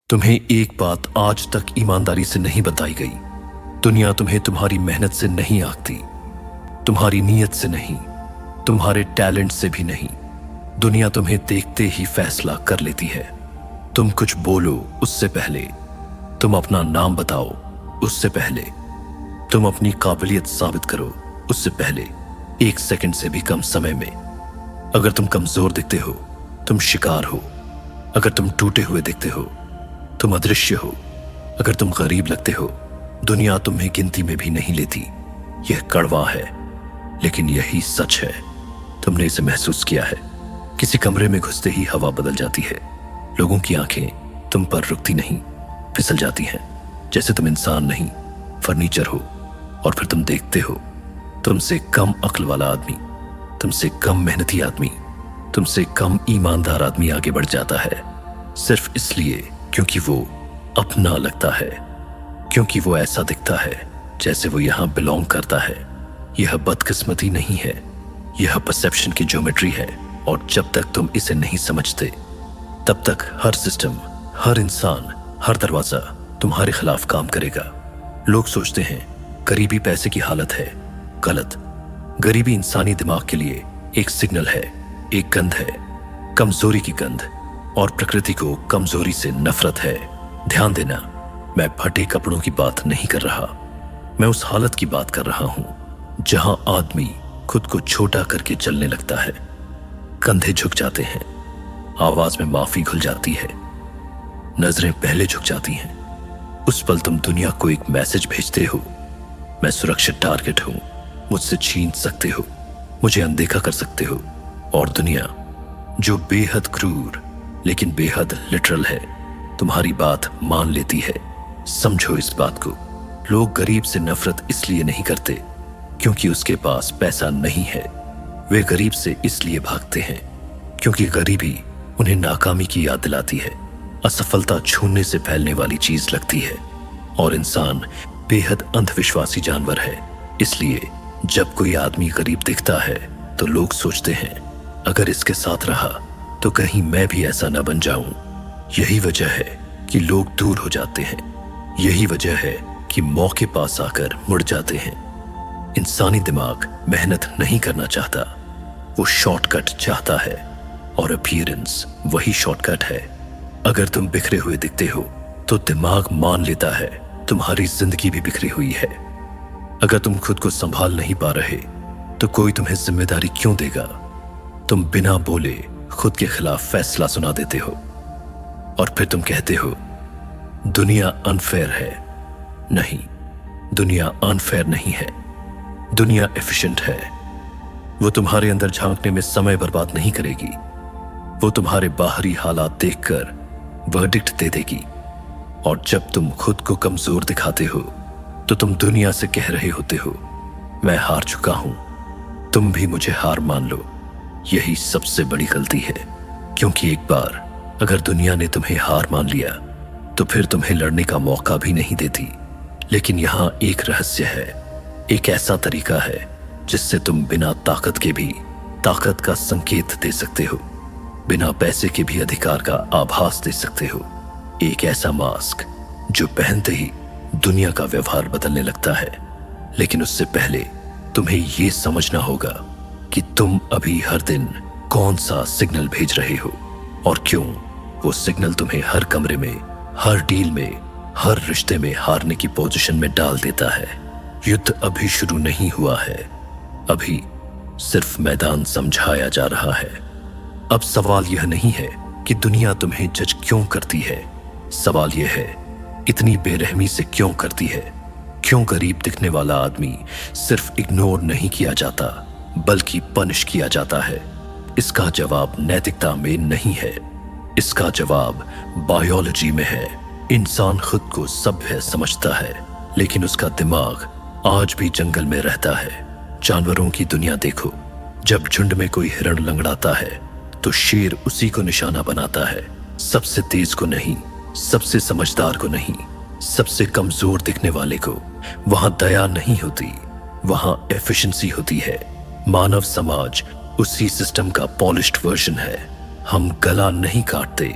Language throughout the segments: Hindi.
तुम्हें एक बात आज तक ईमानदारी से नहीं बताई गई। दुनिया तुम्हें तुम्हारी मेहनत से नहीं आंकती, तुम्हारी नीयत से नहीं, तुम्हारे टैलेंट से भी नहीं। दुनिया तुम्हें देखते ही फैसला कर लेती है। तुम कुछ बोलो उससे पहले, तुम अपना नाम बताओ उससे पहले, तुम अपनी काबिलियत साबित करो उससे पहले, 1 सेकंड से भी कम समय में। अगर तुम कमजोर दिखते हो, तुम शिकार हो। अगर तुम टूटे हुए दिखते हो, तुम अदृश्य हो। अगर तुम गरीब लगते हो, दुनिया तुम्हें गिनती में भी नहीं लेती। यह कड़वा है, लेकिन यही सच है। तुमने इसे महसूस किया है। किसी कमरे में घुसते ही हवा बदल जाती है। लोगों की आंखें तुम पर रुकती नहीं, फिसल जाती हैं, जैसे तुम इंसान नहीं, फर्नीचर हो। और फिर तुम देखते हो, तुमसे कम अक्ल वाला आदमी, तुमसे कम मेहनती आदमी, तुमसे कम ईमानदार आदमी आगे बढ़ जाता है, सिर्फ इसलिए क्योंकि वो अपना लगता है, क्योंकि वो ऐसा दिखता है जैसे वो यहां बिलोंग करता है। यह बदकिस्मती नहीं है, यह परसेप्शन की ज्योमेट्री है। और जब तक तुम इसे नहीं समझते, तब तक हर सिस्टम, हर इंसान, हर दरवाजा तुम्हारे खिलाफ काम करेगा। लोग सोचते हैं गरीबी पैसे की हालत है। गलत। गरीबी इंसानी दिमाग के लिए एक सिग्नल है, एक गंध है, कमजोरी की गंध। और प्रकृति को कमजोरी से नफरत है। ध्यान देना, मैं फटे कपड़ों की बात नहीं कर रहा। मैं उस हालत की बात कर रहा हूं जहां आदमी खुद को छोटा करके चलने लगता है। कंधे झुक जाते हैं, आवाज में माफी घुल जाती है, नजरें पहले झुक जाती हैं। उस पल तुम दुनिया को एक मैसेज भेजते हो, मैं सुरक्षित टारगेट हूं, मुझसे छीन सकते हो, मुझे अनदेखा कर सकते हो। और दुनिया, जो बेहद क्रूर लेकिन बेहद लिटरल है, तुम्हारी बात मान लेती है। समझो इस बात को, लोग गरीब से नफरत इसलिए नहीं करते क्योंकि उसके पास पैसा नहीं है। वे गरीब से इसलिए भागते हैं क्योंकि गरीबी उन्हें नाकामी की याद दिलाती है, असफलता छूने से फैलने वाली चीज लगती है। और इंसान बेहद अंधविश्वासी जानवर है। इसलिए जब कोई आदमी गरीब दिखता है तो लोग सोचते हैं, अगर इसके साथ रहा तो कहीं मैं भी ऐसा न बन जाऊं। यही वजह है कि लोग दूर हो जाते हैं। यही वजह है कि मौके पास आकर मुड़ जाते हैं। इंसानी दिमाग मेहनत नहीं करना चाहता, वो शॉर्टकट चाहता है। और अपीयरेंस वही शॉर्टकट है। अगर तुम बिखरे हुए दिखते हो तो दिमाग मान लेता है तुम्हारी जिंदगी भी बिखरी हुई है। अगर तुम खुद को संभाल नहीं पा रहे तो कोई तुम्हें जिम्मेदारी क्यों देगा। तुम बिना बोले खुद के खिलाफ फैसला सुना देते हो और फिर तुम कहते हो दुनिया अनफेयर है। नहीं, दुनिया अनफेयर नहीं है, दुनिया एफिशिएंट है। वो तुम्हारे अंदर झांकने में समय बर्बाद नहीं करेगी। वो तुम्हारे बाहरी हालात देखकर वर्डिक्ट दे देगी। और जब तुम खुद को कमजोर दिखाते हो तो तुम दुनिया से कह रहे होते हो, मैं हार चुका हूं, तुम भी मुझे हार मान लो। यही सबसे बड़ी गलती है, क्योंकि एक बार अगर दुनिया ने तुम्हें हार मान लिया तो फिर तुम्हें लड़ने का मौका भी नहीं देती। लेकिन यहां एक रहस्य है, एक ऐसा तरीका है जिससे तुम बिना ताकत के भी ताकत का संकेत दे सकते हो, बिना पैसे के भी अधिकार का आभास दे सकते हो। एक ऐसा मास्क जो पहनते ही दुनिया का व्यवहार बदलने लगता है। लेकिन उससे पहले तुम्हें यह समझना होगा कि तुम अभी हर दिन कौन सा सिग्नल भेज रहे हो और क्यों। वो सिग्नल तुम्हें हर कमरे में, हर डील में, हर रिश्ते में हारने की पोजीशन में डाल देता है। युद्ध अभी शुरू नहीं हुआ है, अभी सिर्फ मैदान समझाया जा रहा है। अब सवाल यह नहीं है कि दुनिया तुम्हें जज क्यों करती है, सवाल यह है इतनी बेरहमी से क्यों करती है। क्यों गरीब दिखने वाला आदमी सिर्फ इग्नोर नहीं किया जाता बल्कि पनिश किया जाता है। इसका जवाब नैतिकता में नहीं है, इसका जवाब बायोलॉजी में है। इंसान खुद को सभ्य समझता है, लेकिन उसका दिमाग आज भी जंगल में रहता है। जानवरों की दुनिया देखो, जब झुंड में कोई हिरण लंगड़ाता है तो शेर उसी को निशाना बनाता है, सबसे तेज को नहीं, सबसे समझदार को नहीं, सबसे कमजोर दिखने वाले को। वहां दया नहीं होती, वहां एफिशिएंसी होती है। मानव समाज उसी सिस्टम का पॉलिश्ड वर्जन है। हम गला नहीं काटते,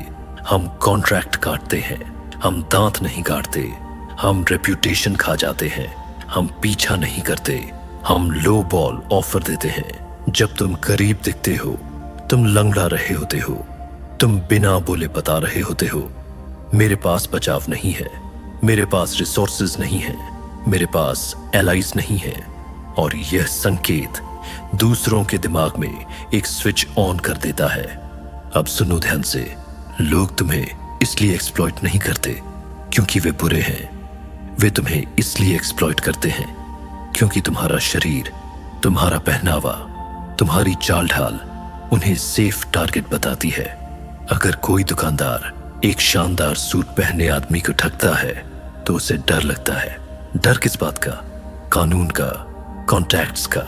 हम कॉन्ट्रैक्ट काटते हैं। हम दांत नहीं काटते, हम रेप्यूटेशन खा जाते हैं, हम पीछा नहीं करते, हम लो बॉल ऑफर देते हैं। जब तुम करीब दिखते हो, तुम लंगड़ा रहे होते हो, तुम बिना बोले बता रहे होते हो, मेरे पास बचाव नहीं है, मेरे पास रिसोर्सेज नहीं है, मेरे पास एलाइज नहीं है। और यह संकेत दूसरों के दिमाग में एक स्विच ऑन कर देता है। अब सुनो ध्यान से, लोग तुम्हें इसलिए एक्सप्लॉइट नहीं करते क्योंकि वे बुरे हैं, वे तुम्हें इसलिए एक्सप्लॉइट करते हैं क्योंकि तुम्हारा शरीर, तुम्हारा पहनावा, तुम्हारी चाल ढाल उन्हें सेफ टारगेट बताती है। अगर कोई दुकानदार एक शानदार सूट पहने आदमी को ठगता है तो उसे डर लगता है। डर किस बात का? कानून का, कॉन्टैक्ट्स का,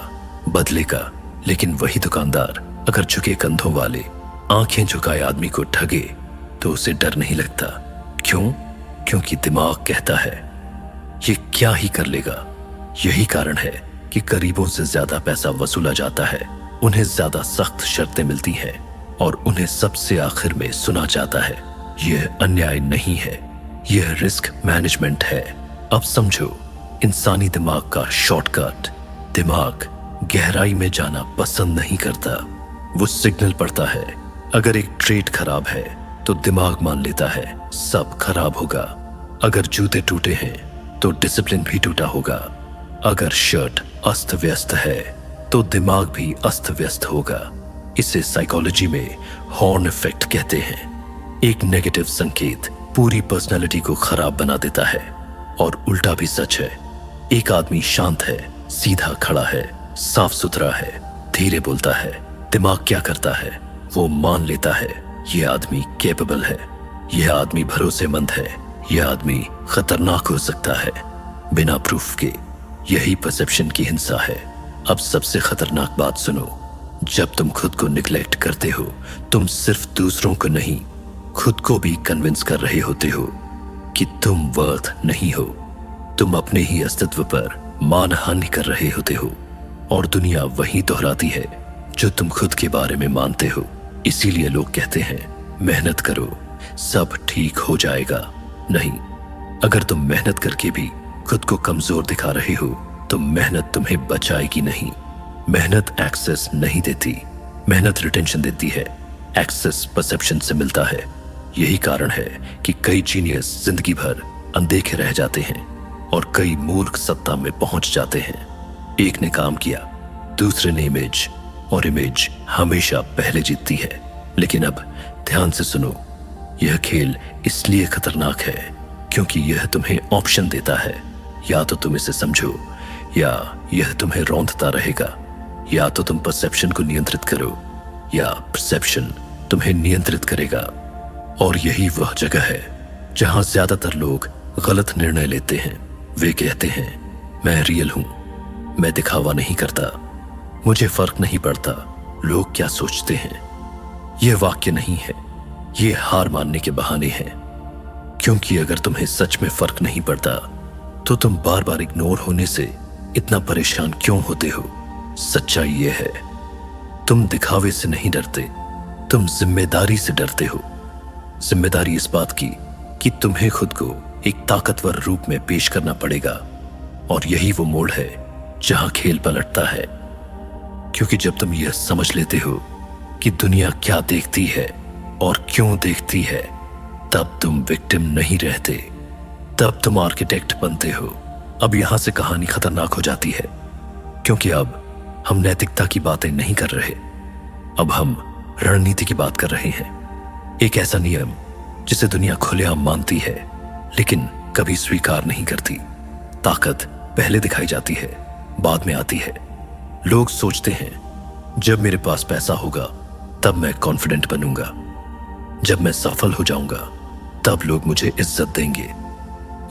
बदले का। लेकिन वही दुकानदार अगर झुके कंधों वाले, आंखें झुकाए आदमी को ठगे तो उसे डर नहीं लगता। क्यों? क्योंकि दिमाग कहता है ये क्या ही कर लेगा। यही कारण है कि गरीबों से ज्यादा पैसा वसूला जाता है, उन्हें ज्यादा सख्त शर्तें मिलती हैं और उन्हें सबसे आखिर में सुना जाता है। यह अन्याय नहीं है, यह रिस्क मैनेजमेंट है। अब समझो, इंसानी दिमाग का शॉर्टकट। दिमाग गहराई में जाना पसंद नहीं करता, वो सिग्नल पढ़ता है। अगर एक ट्रेड खराब है तो दिमाग मान लेता है सब खराब होगा। अगर जूते टूटे हैं तो डिसिप्लिन भी टूटा होगा। अगर शर्ट अस्त व्यस्त है तो दिमाग भी अस्त व्यस्त होगा। इसे साइकोलॉजी में हॉर्न इफेक्ट कहते हैं। एक नेगेटिव संकेत पूरी पर्सनालिटी को खराब बना देता है। और उल्टा भी सच है। एक आदमी शांत है, सीधा खड़ा है, साफ सुथरा है, धीरे बोलता है, दिमाग क्या करता है? वो मान लेता है यह आदमी कैपेबल है, यह आदमी भरोसेमंद है, यह आदमी खतरनाक हो सकता है, बिना प्रूफ के। यही परसेप्शन की हिंसा है। अब सबसे खतरनाक बात सुनो, जब तुम खुद को निग्लेक्ट करते हो, तुम सिर्फ दूसरों को नहीं, खुद को भी कन्विंस कर रहे होते हो कि तुम वर्थ नहीं हो। तुम अपने ही अस्तित्व पर मानहानि कर रहे होते हो और दुनिया वही दोहराती है जो तुम खुद के बारे में मानते हो। इसीलिए लोग कहते हैं मेहनत करो, सब ठीक हो जाएगा। नहीं, अगर तुम मेहनत करके भी खुद को कमजोर दिखा रहे हो तो मेहनत तुम्हें बचाएगी नहीं। मेहनत एक्सेस नहीं देती, मेहनत रिटेंशन देती है। एक्सेस परसेप्शन से मिलता है। यही कारण है कि कई जीनियस जिंदगी भर अनदेखे रह जाते हैं और कई मूर्ख सत्ता में पहुंच जाते हैं। एक ने काम किया, दूसरे ने इमेज, और इमेज हमेशा पहले जीतती है। लेकिन अब ध्यान से सुनो, यह खेल इसलिए खतरनाक है क्योंकि यह तुम्हें ऑप्शन देता है। या तो तुम इसे समझो या यह तुम्हें रौंदता रहेगा। या तो तुम परसेप्शन को नियंत्रित करो या परसेप्शन तुम्हें नियंत्रित करेगा। और यही वह जगह है जहां ज्यादातर लोग गलत निर्णय लेते हैं। वे कहते हैं मैं रियल हूं, मैं दिखावा नहीं करता, मुझे फर्क नहीं पड़ता लोग क्या सोचते हैं। यह वाक्य नहीं है, ये हार मानने के बहाने हैं। क्योंकि अगर तुम्हें सच में फर्क नहीं पड़ता तो तुम बार बार इग्नोर होने से इतना परेशान क्यों होते हो? सच्चाई यह है, तुम दिखावे से नहीं डरते, तुम जिम्मेदारी से डरते हो। जिम्मेदारी इस बात की कि तुम्हें खुद को एक ताकतवर रूप में पेश करना पड़ेगा। और यही वो मोड़ है जहां खेल पलटता है। क्योंकि जब तुम यह समझ लेते हो कि दुनिया क्या देखती है और क्यों देखती है, तब तुम विक्टिम नहीं रहते, तब तुम आर्किटेक्ट बनते हो। अब यहां से कहानी खतरनाक हो जाती है क्योंकि अब हम नैतिकता की बातें नहीं कर रहे, अब हम रणनीति की बात कर रहे हैं। एक ऐसा नियम जिसे दुनिया खुलेआम मानती है लेकिन कभी स्वीकार नहीं करती। ताकत पहले दिखाई जाती है, बाद में आती है। लोग सोचते हैं जब मेरे पास पैसा होगा तब मैं कॉन्फिडेंट बनूंगा, जब मैं सफल हो जाऊंगा तब लोग मुझे इज्जत देंगे।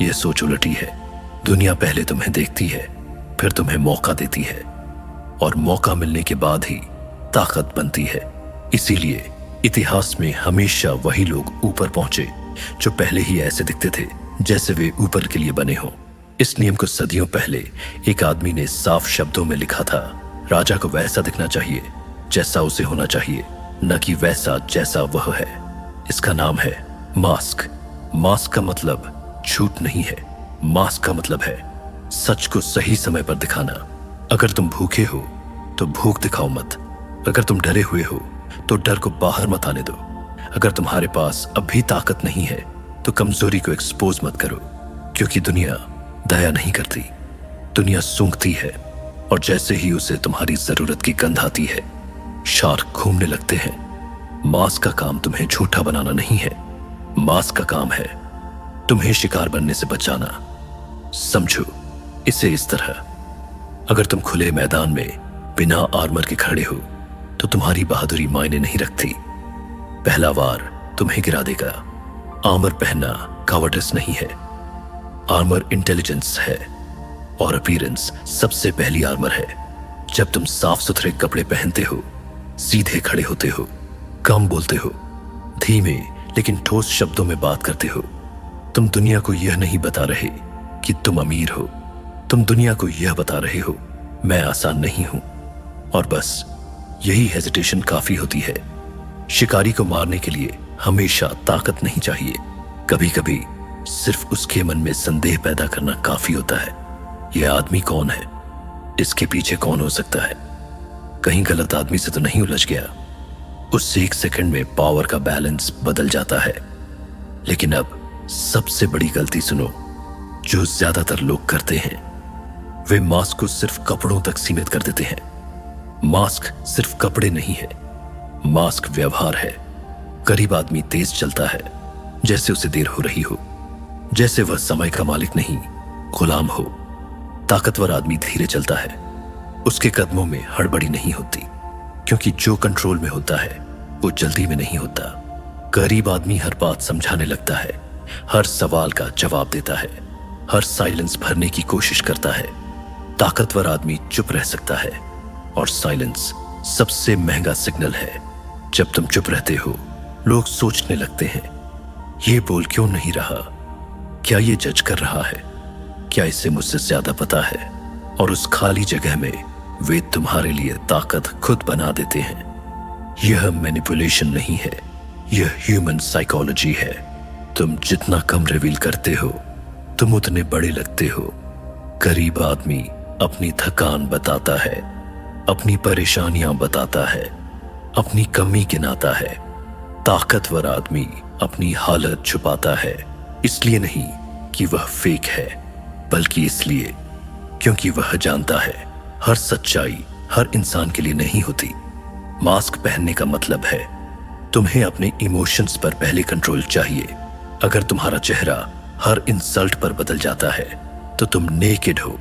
यह सोच उलटी है। दुनिया पहले तुम्हें देखती है, फिर तुम्हें मौका देती है और मौका मिलने के बाद ही ताकत बनती है। इसीलिए इतिहास में हमेशा वही लोग ऊपर पहुंचे जो पहले ही ऐसे दिखते थे जैसे वे ऊपर के लिए बने हों। इस नियम को सदियों पहले एक आदमी ने साफ शब्दों में लिखा था, राजा को वैसा दिखना चाहिए जैसा उसे होना चाहिए, न कि वैसा जैसा वह है। इसका नाम है मास्क। मास्क का मतलब झूठ नहीं है, मास्क का मतलब है सच को सही समय पर दिखाना। अगर तुम भूखे हो तो भूख दिखाओ मत, अगर तुम डरे हुए हो तो डर को बाहर मत आने दो, अगर तुम्हारे पास अभी ताकत नहीं है तो कमजोरी को एक्सपोज मत करो, क्योंकि दुनिया दया नहीं करती, दुनिया सूंघती है, और जैसे ही उसे तुम्हारी जरूरत की गंध आती है शार्क घूमने लगते हैं। मास्क का काम तुम्हें झूठा बनाना नहीं है, मास्क का काम है तुम्हें शिकार बनने से बचाना। समझो इसे इस तरह, अगर तुम खुले मैदान में बिना आर्मर के खड़े हो तो तुम्हारी बहादुरी मायने नहीं रखती, पहला वार तुम्हें गिरा देगा। आर्मर पहनना कावर्डिस नहीं है, आर्मर इंटेलिजेंस है, और अपीयरेंस सबसे पहली आर्मर है। जब तुम साफ सुथरे कपड़े पहनते हो, सीधे खड़े होते हो, कम बोलते हो, धीमे लेकिन ठोस शब्दों में बात करते हो, तुम दुनिया को यह नहीं बता रहे कि तुम अमीर हो, तुम दुनिया को यह बता रहे हो मैं आसान नहीं हूं। और बस यही हेजिटेशन काफी होती है। शिकारी को मारने के लिए हमेशा ताकत नहीं चाहिए, कभी कभी सिर्फ उसके मन में संदेह पैदा करना काफी होता है। यह आदमी कौन है, इसके पीछे कौन हो सकता है, कहीं गलत आदमी से तो नहीं उलझ गया। उससे एक सेकंड में पावर का बैलेंस बदल जाता है। लेकिन अब सबसे बड़ी गलती सुनो जो ज्यादातर लोग करते हैं, वे मास्क को सिर्फ कपड़ों तक सीमित कर देते हैं। मास्क सिर्फ कपड़े नहीं है, मास्क व्यवहार है। गरीब आदमी तेज चलता है जैसे उसे देर हो रही हो, जैसे वह समय का मालिक नहीं गुलाम हो। ताकतवर आदमी धीरे चलता है, उसके कदमों में हड़बड़ी नहीं होती, क्योंकि जो कंट्रोल में होता है वो जल्दी में नहीं होता। गरीब आदमी हर बात समझाने लगता है, हर सवाल का जवाब देता है, हर साइलेंस भरने की कोशिश करता है। ताकतवर आदमी चुप रह सकता है, और साइलेंस सबसे महंगा सिग्नल है। जब तुम चुप रहते हो लोग सोचने लगते हैं, ये बोल क्यों नहीं रहा, क्या ये जज कर रहा है, क्या इसे मुझसे ज्यादा पता है। और उस खाली जगह में वे तुम्हारे लिए ताकत खुद बना देते हैं। यह मैनिपुलेशन नहीं है, यह ह्यूमन साइकोलॉजी है। तुम जितना कम रिवील करते हो तुम उतने बड़े लगते हो। गरीब आदमी अपनी थकान बताता है, अपनी परेशानियां बताता है, अपनी कमी गिनाता है। ताकतवर आदमी अपनी हालत छुपाता है, इसलिए नहीं कि वह फेक है, बल्कि इसलिए क्योंकि वह जानता है हर सच्चाई हर इंसान के लिए नहीं होती। मास्क पहनने का मतलब है तुम्हें अपने इमोशंस पर पहले कंट्रोल चाहिए। अगर तुम्हारा चेहरा हर इंसल्ट पर बदल जाता है तो तुम नेकेड हो।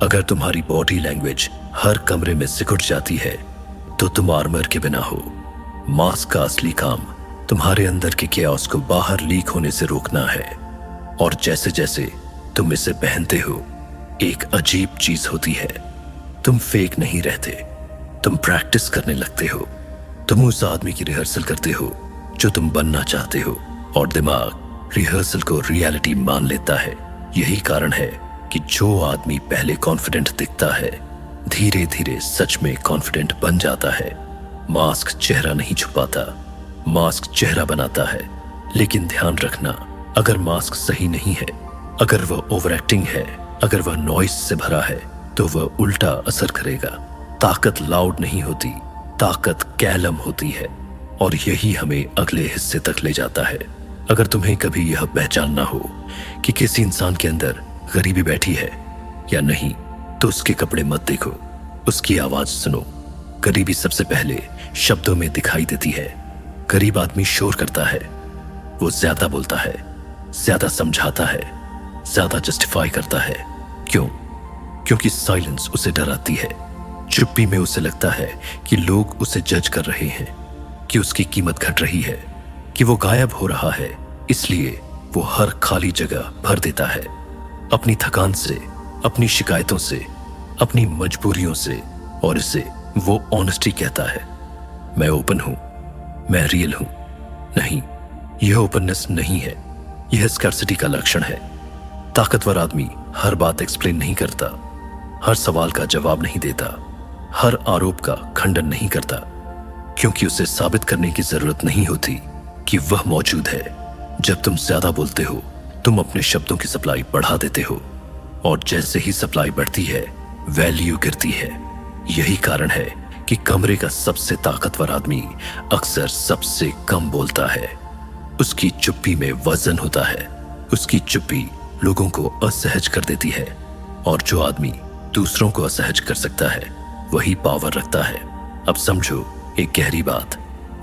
अगर तुम्हारी बॉडी लैंग्वेज हर कमरे में सिकुड़ जाती है तो तुम आर्मर के बिना हो। मास्क का असली काम तुम्हारे अंदर के केओस को बाहर लीक होने से रोकना है। और जैसे जैसे तुम इसे पहनते हो एक अजीब चीज होती है, तुम फेक नहीं रहते, तुम प्रैक्टिस करने लगते हो। तुम उस आदमी की रिहर्सल करते हो जो तुम बनना चाहते हो, और दिमाग रिहर्सल को रियलिटी मान लेता है। यही कारण है कि जो आदमी पहले कॉन्फिडेंट दिखता है धीरे धीरे सच में कॉन्फिडेंट बन जाता है। मास्क चेहरा नहीं छुपाता, मास्क चेहरा बनाता है। लेकिन ध्यान रखना, अगर मास्क सही नहीं है, अगर वह ओवर एक्टिंग है, अगर वह नॉइस से भरा है तो वह उल्टा असर करेगा। ताकत लाउड नहीं होती, ताकत कैलम होती है, और यही हमें अगले हिस्से तक ले जाता है। अगर तुम्हें कभी यह पहचानना हो कि किसी इंसान के अंदर गरीबी बैठी है या नहीं, तो उसके कपड़े मत देखो, उसकी आवाज सुनो। गरीबी सबसे पहले शब्दों में दिखाई देती है। गरीब आदमी शोर करता है, वो ज्यादा बोलता है, ज्यादा समझाता है, ज्यादा जस्टिफाई करता है। क्यों? क्योंकि साइलेंस उसे डराती है। चुप्पी में उसे लगता है कि लोग उसे जज कर रहे हैं, कि उसकी कीमत घट रही है, कि वो गायब हो रहा है। इसलिए वो हर खाली जगह भर देता है, अपनी थकान से, अपनी शिकायतों से, अपनी मजबूरियों से। और इसे वो ऑनेस्टी कहता है। मैं ओपन हूं, मैं रियल हूं। नहीं, यह ओपननेस नहीं है, यह स्कैर्सिटी का लक्षण है। ताकतवर आदमी हर बात एक्सप्लेन नहीं करता, हर सवाल का जवाब नहीं देता, हर आरोप का खंडन नहीं करता, क्योंकि उसे साबित करने की जरूरत नहीं होती कि वह मौजूद है। जब तुम ज्यादा बोलते हो तुम अपने शब्दों की सप्लाई बढ़ा देते हो, और जैसे ही सप्लाई बढ़ती है वैल्यू गिरती है। यही कारण है कि कमरे का सबसे ताकतवर आदमी अक्सर सबसे कम बोलता है। उसकी चुप्पी में वजन होता है। उसकी चुप्पी लोगों को असहज कर देती है, और जो आदमी दूसरों को असहज कर सकता है वही पावर रखता है। अब समझो एक गहरी बात,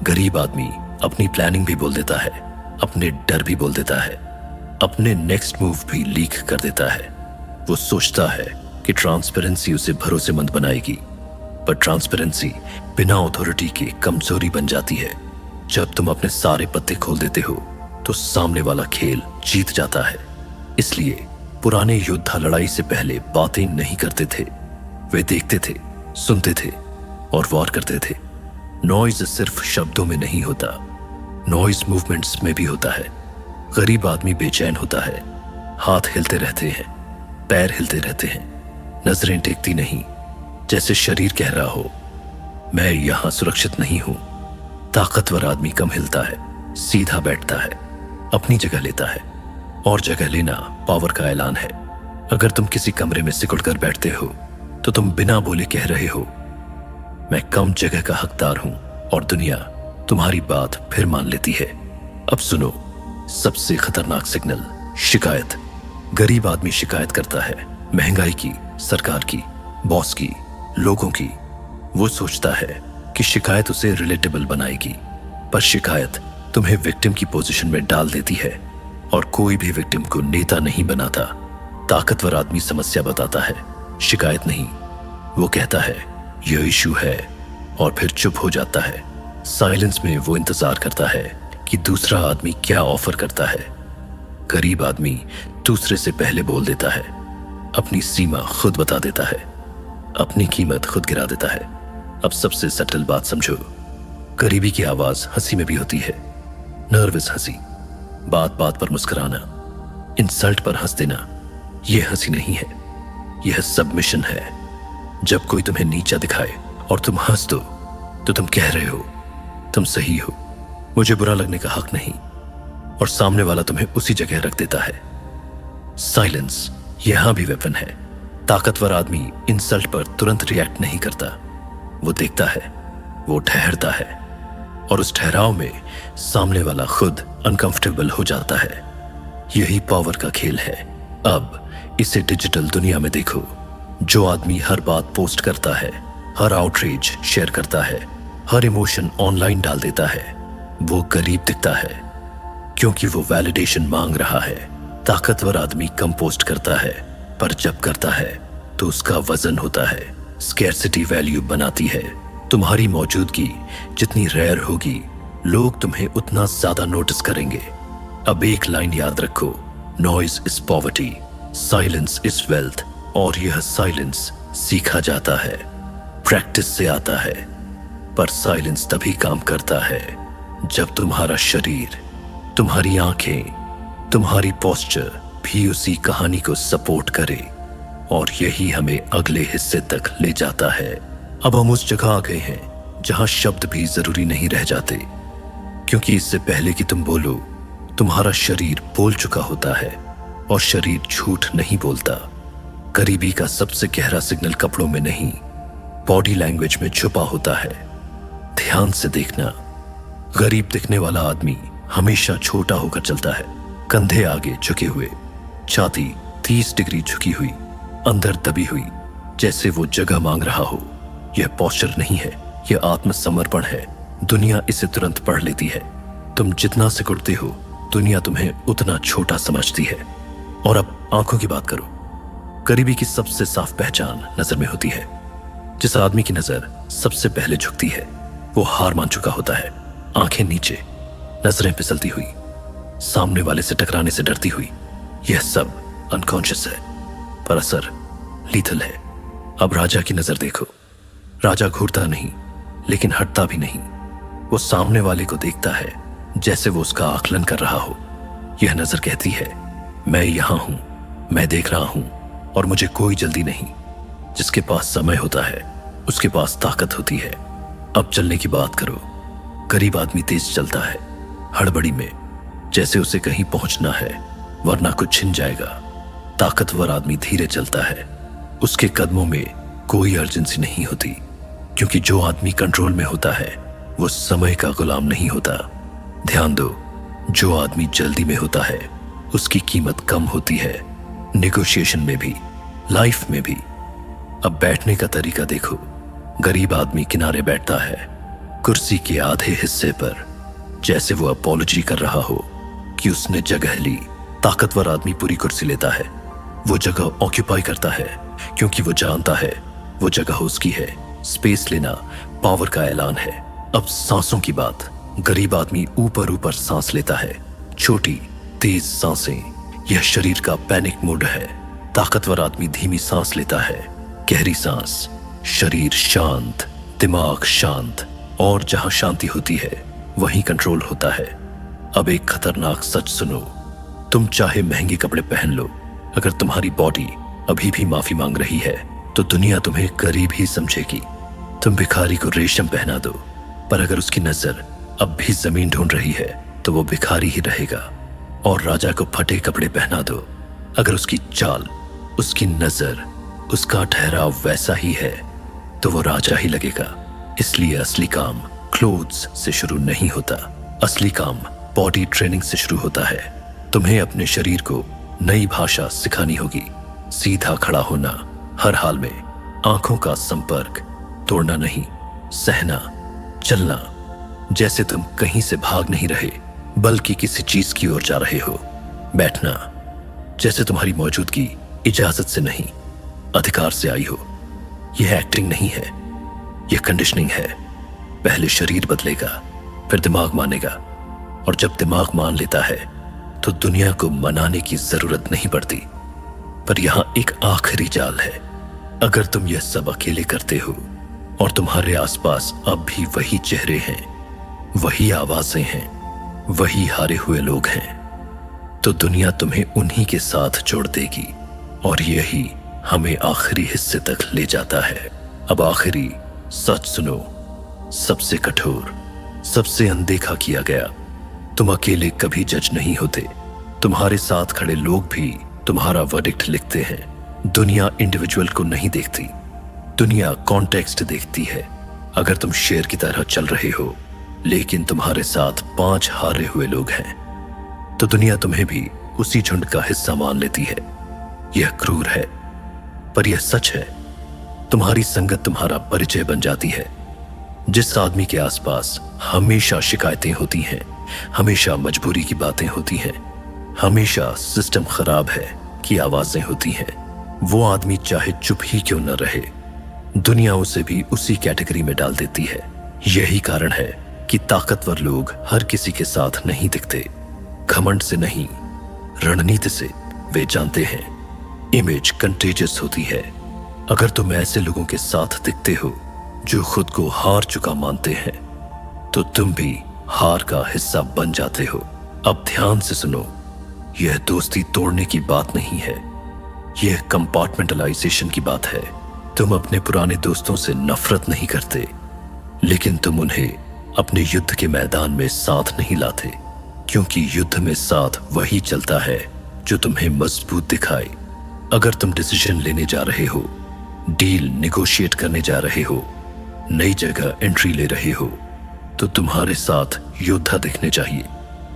गरीब आदमी अपनी प्लानिंग भी बोल देता है, अपने डर भी बोल देता है, अपने नेक्स्ट मूव भी लीक कर देता है। वो सोचता है कि ट्रांसपेरेंसी उसे भरोसेमंद बनाएगी, पर ट्रांसपेरेंसी बिना अथॉरिटी के कमजोरी बन जाती है। जब तुम अपने सारे पत्ते खोल देते हो तो सामने वाला खेल जीत जाता है। इसलिए पुराने योद्धा लड़ाई से पहले बातें नहीं करते थे। वे देखते थे, सुनते थे और वॉर करते थे। नॉइज सिर्फ शब्दों में नहीं होता, नॉइज मूवमेंट्स में भी होता है। गरीब आदमी बेचैन होता है, हाथ हिलते रहते हैं, पैर हिलते रहते हैं, नजरें टेकती नहीं, जैसे शरीर कह रहा हो मैं यहां सुरक्षित नहीं हूं। ताकतवर आदमी कम हिलता है, सीधा बैठता है, अपनी जगह लेता है, और जगह लेना पावर का ऐलान है। अगर तुम किसी कमरे में सिकुड़ कर बैठते हो तो तुम बिना बोले कह रहे हो मैं कम जगह का हकदार हूं, और दुनिया तुम्हारी बात फिर मान लेती है। अब सुनो सबसे खतरनाक सिग्नल, शिकायत। गरीब आदमी शिकायत करता है, महंगाई की, सरकार की, बॉस की, लोगों की। वो सोचता है कि शिकायत उसे रिलेटेबल बनाएगी, पर शिकायत तुम्हें विक्टिम की पोजीशन में डाल देती है, और कोई भी विक्टिम को नेता नहीं बनाता। ताकतवर आदमी समस्या बताता है, शिकायत नहीं। वो कहता है यह इशू है, और फिर चुप हो जाता है। साइलेंस में वो इंतजार करता है कि दूसरा आदमी क्या ऑफर करता है। गरीब आदमी दूसरे से पहले बोल देता है, अपनी सीमा खुद बता देता है, अपनी कीमत खुद गिरा देता है। अब सबसे सटल बात समझो, गरीबी की आवाज हंसी में भी होती है। नर्वस हंसी, बात बात पर मुस्कुराना, इंसल्ट पर हंस देना। यह हंसी नहीं है, यह सबमिशन है। जब कोई तुम्हें नीचा दिखाए और तुम हंस दो तो तुम कह रहे हो तुम सही हो, मुझे बुरा लगने का हक नहीं, और सामने वाला तुम्हें उसी जगह रख देता है। साइलेंस यहां भी वेपन है। ताकतवर आदमी इंसल्ट पर तुरंत रिएक्ट नहीं करता। वो देखता है, वो ठहरता है, और उस ठहराव में सामने वाला खुद अनकंफर्टेबल हो जाता है। यही पावर का खेल है। अब इसे डिजिटल दुनिया में देखो। जो आदमी हर बात पोस्ट करता है, हर आउटरीच शेयर करता है, हर इमोशन ऑनलाइन डाल देता है, वो गरीब दिखता है, क्योंकि वो वैलिडेशन मांग रहा है। ताकतवर आदमी कम पोस्ट करता है, पर जब करता है तो उसका वजन होता है। स्कैर्सिटी वैल्यू बनाती है। तुम्हारी मौजूदगी जितनी रेयर होगी, लोग तुम्हें उतना ज्यादा नोटिस करेंगे। अब एक लाइन याद रखो, noise is poverty, silence is wealth. और यह साइलेंस सीखा जाता है, प्रैक्टिस से आता है, पर साइलेंस तभी काम करता है जब तुम्हारा शरीर, तुम्हारी आंखें, तुम्हारी पोस्चर भी उसी कहानी को सपोर्ट करे। और यही हमें अगले हिस्से तक ले जाता है। अब हम उस जगह आ गए हैं जहां शब्द भी जरूरी नहीं रह जाते, क्योंकि इससे पहले कि तुम बोलो, तुम्हारा शरीर बोल चुका होता है, और शरीर झूठ नहीं बोलता। गरीबी का सबसे गहरा सिग्नल कपड़ों में नहीं, बॉडी लैंग्वेज में छुपा होता है। ध्यान से देखना, गरीब दिखने वाला आदमी हमेशा छोटा होकर चलता है, कंधे आगे झुके हुए, छाती 30 डिग्री झुकी हुई, अंदर दबी हुई, जैसे वो जगह मांग रहा हो। यह पोस्चर नहीं है, यह आत्मसमर्पण है। दुनिया इसे तुरंत पढ़ लेती है। तुम जितना सिकुड़ते हो, दुनिया तुम्हें उतना छोटा समझती है। और अब आंखों की बात करो। गरीबी की सबसे साफ पहचान नजर में होती है। जिस आदमी की नजर सबसे पहले झुकती है, वो हार मान चुका होता है। आंखें नीचे, नजरें फिसलती हुई, सामने वाले से टकराने से डरती हुई। यह सब अनकॉन्शियस है, पर असर लीथल है। अब राजा की नजर देखो। राजा घूरता नहीं, लेकिन हटता भी नहीं। वो सामने वाले को देखता है जैसे वो उसका आकलन कर रहा हो। यह नजर कहती है, मैं यहां हूं, मैं देख रहा हूं, और मुझे कोई जल्दी नहीं। जिसके पास समय होता है, उसके पास ताकत होती है। अब चलने की बात करो। गरीब आदमी तेज चलता है, हड़बड़ी में, जैसे उसे कहीं पहुंचना है वरना कुछ छिन जाएगा। ताकतवर आदमी धीरे चलता है, उसके कदमों में कोई अर्जेंसी नहीं होती, क्योंकि जो आदमी कंट्रोल में होता है वो समय का गुलाम नहीं होता। ध्यान दो, जो आदमी जल्दी में होता है उसकी कीमत कम होती है, नेगोशिएशन में भी, लाइफ में भी। अब बैठने का तरीका देखो। गरीब आदमी किनारे बैठता है, कुर्सी के आधे हिस्से पर, जैसे वो अपॉलॉजी कर रहा हो कि उसने जगह ली। ताकतवर आदमी पूरी कुर्सी लेता है, वो जगह ऑक्यूपाई करता है, क्योंकि वो जानता है वो जगह उसकी है। स्पेस लेना पावर का ऐलान है। अब सांसों की बात। गरीब आदमी ऊपर ऊपर सांस लेता है, छोटी तेज सांसें। यह शरीर का पैनिक मोड है। ताकतवर आदमी धीमी सांस लेता है, गहरी सांस। शरीर शांत, दिमाग शांत, और जहां शांति होती है वहीं कंट्रोल होता है। अब एक खतरनाक सच सुनो। तुम चाहे महंगे कपड़े पहन लो, अगर तुम्हारी बॉडी अभी भी माफी मांग रही है तो दुनिया तुम्हें गरीब ही समझेगी। तुम भिखारी को रेशम पहना दो, पर अगर उसकी नजर अब भी जमीन ढूंढ रही है तो वो भिखारी ही रहेगा। और राजा को फटे कपड़े पहना दो, अगर उसकी चाल, उसकी नजर, उसका ठहराव वैसा ही है तो वो राजा ही लगेगा। इसलिए असली काम क्लोथ्स से शुरू नहीं होता, असली काम बॉडी ट्रेनिंग से शुरू होता है। तुम्हें अपने शरीर को नई भाषा सिखानी होगी। सीधा खड़ा होना हर हाल में, आंखों का संपर्क तोड़ना नहीं, सहना, चलना जैसे तुम कहीं से भाग नहीं रहे बल्कि किसी चीज की ओर जा रहे हो। बैठना जैसे तुम्हारी मौजूदगी इजाजत से नहीं, अधिकार से आई हो। यह एक्टिंग नहीं है, यह कंडीशनिंग है। पहले शरीर बदलेगा, फिर दिमाग मानेगा, और जब दिमाग मान लेता है तो दुनिया को मनाने की जरूरत नहीं पड़ती। पर यहां एक आखिरी जाल है। अगर तुम यह सब अकेले करते हो और तुम्हारे आसपास अब भी वही चेहरे हैं, वही आवाजें हैं, वही हारे हुए लोग हैं, तो दुनिया तुम्हें उन्हीं के साथ जोड़ देगी। और यही हमें आखिरी हिस्से तक ले जाता है। अब आखिरी सच सुनो, सबसे कठोर, सबसे अनदेखा किया गया। तुम अकेले कभी जज नहीं होते, तुम्हारे साथ खड़े लोग भी तुम्हारा वर्डिक्ट लिखते हैं। दुनिया इंडिविजुअल को नहीं देखती, दुनिया कॉन्टेक्स्ट देखती है। अगर तुम शेर की तरह चल रहे हो लेकिन तुम्हारे साथ 5 हारे हुए लोग हैं, तो दुनिया तुम्हें भी उसी झुंड का हिस्सा मान लेती है। यह क्रूर है, पर यह सच है। तुम्हारी संगत तुम्हारा परिचय बन जाती है। जिस आदमी के आसपास हमेशा शिकायतें होती हैं, हमेशा मजबूरी की बातें होती हैं, हमेशा सिस्टम खराब है की आवाजें होती हैं, वो आदमी चाहे चुप ही क्यों न रहे, दुनिया उसे भी उसी कैटेगरी में डाल देती है। यही कारण है कि ताकतवर लोग हर किसी के साथ नहीं दिखते। घमंड से नहीं, रणनीति से। वे जानते हैं इमेज कंटेजियस होती है। अगर तुम ऐसे लोगों के साथ दिखते हो जो खुद को हार चुका मानते हैं, तो तुम भी हार का हिस्सा बन जाते हो। अब ध्यान से सुनो, यह दोस्ती तोड़ने की बात नहीं है, यह कंपार्टमेंटलाइजेशन की बात है। तुम अपने पुराने दोस्तों से नफरत नहीं करते, लेकिन तुम उन्हें अपने युद्ध के मैदान में साथ नहीं लाते, क्योंकि युद्ध में साथ वही चलता है जो तुम्हें मजबूत दिखाए। अगर तुम डिसीजन लेने जा रहे हो, डील निगोशिएट करने जा रहे हो, नई जगह एंट्री ले रहे हो, तो तुम्हारे साथ योद्धा दिखने चाहिए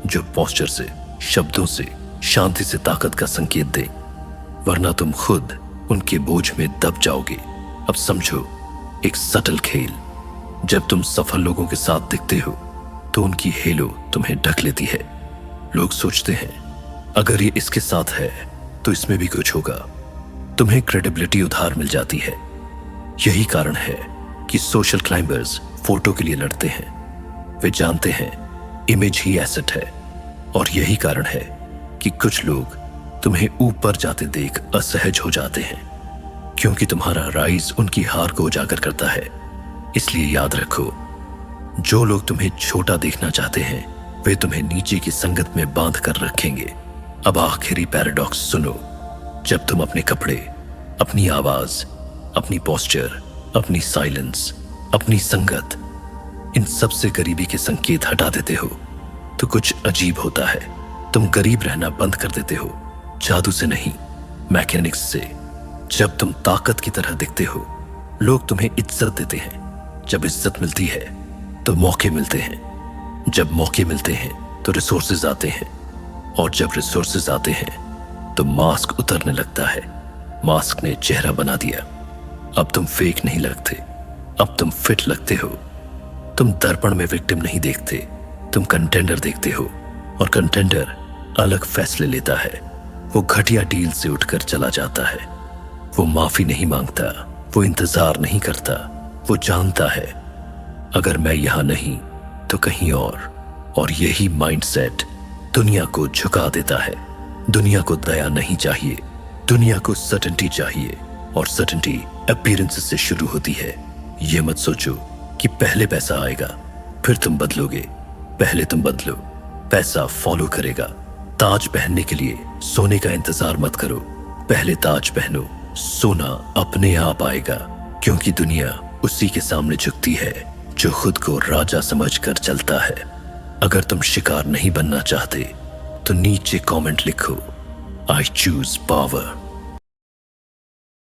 जो पोस्चर से, शब्दों से, शांति से ताकत का संकेत दे, वरना तुम खुद उनके बोझ में दब जाओगे। अब समझो एक सटल खेल। जब तुम सफल लोगों के साथ दिखते हो तो उनकी हेलो तुम्हें ढक लेती है। लोग सोचते हैं अगर ये इसके साथ है तो इसमें भी कुछ होगा। तुम्हें क्रेडिबिलिटी उधार मिल जाती है। यही कारण है कि सोशल क्लाइंबर्स फोटो के लिए लड़ते हैं। वे जानते हैं इमेज ही एसेट है। और यही कारण है कि कुछ लोग तुम्हें ऊपर जाते देख असहज हो जाते हैं, क्योंकि तुम्हारा राइज उनकी हार को उजागर करता है। इसलिए याद रखो, जो लोग तुम्हें छोटा देखना चाहते हैं वे तुम्हें नीचे की संगत में बांध कर रखेंगे। अब आखिरी पैराडॉक्स सुनो। जब तुम अपने कपड़े, अपनी आवाज, अपनी पोस्चर, अपनी साइलेंस, अपनी संगत, इन सब से गरीबी के संकेत हटा देते हो तो कुछ अजीब होता है। तुम गरीब रहना बंद कर देते हो, जादू से नहीं, मैकेनिक्स से। जब तुम ताकत की तरह दिखते हो, लोग तुम्हें इज्जत देते हैं। जब इज्जत मिलती है तो मौके मिलते हैं। जब मौके मिलते हैं तो रिसोर्सेज आते हैं, और जब रिसोर्सेज आते हैं तो मास्क उतरने लगता है। मास्क ने चेहरा बना दिया। अब तुम फेक नहीं लगते, अब तुम फिट लगते हो। तुम दर्पण में विक्टिम नहीं देखते, तुम कंटेंडर देखते हो, और कंटेंडर अलग फैसले लेता है। वो घटिया डील से उठकर चला जाता है। वो माफी नहीं मांगता, वो इंतजार नहीं करता, वो जानता है अगर मैं यहां नहीं तो कहीं और यही माइंडसेट दुनिया को झुका देता है। दुनिया को दया नहीं चाहिए, दुनिया को सर्टेनिटी चाहिए, और सर्टेनिटी अपीयरेंसेस से शुरू होती है। ये मत सोचो कि पहले पैसा आएगा फिर तुम बदलोगे। पहले तुम बदलो, पैसा फॉलो करेगा। ताज पहनने के लिए सोने का इंतजार मत करो, पहले ताज पहनो, सोना अपने आप आएगा। क्योंकि दुनिया उसी के सामने झुकती है जो खुद को राजा समझकर चलता है। अगर तुम शिकार नहीं बनना चाहते तो नीचे कमेंट लिखो, आई चूज पावर।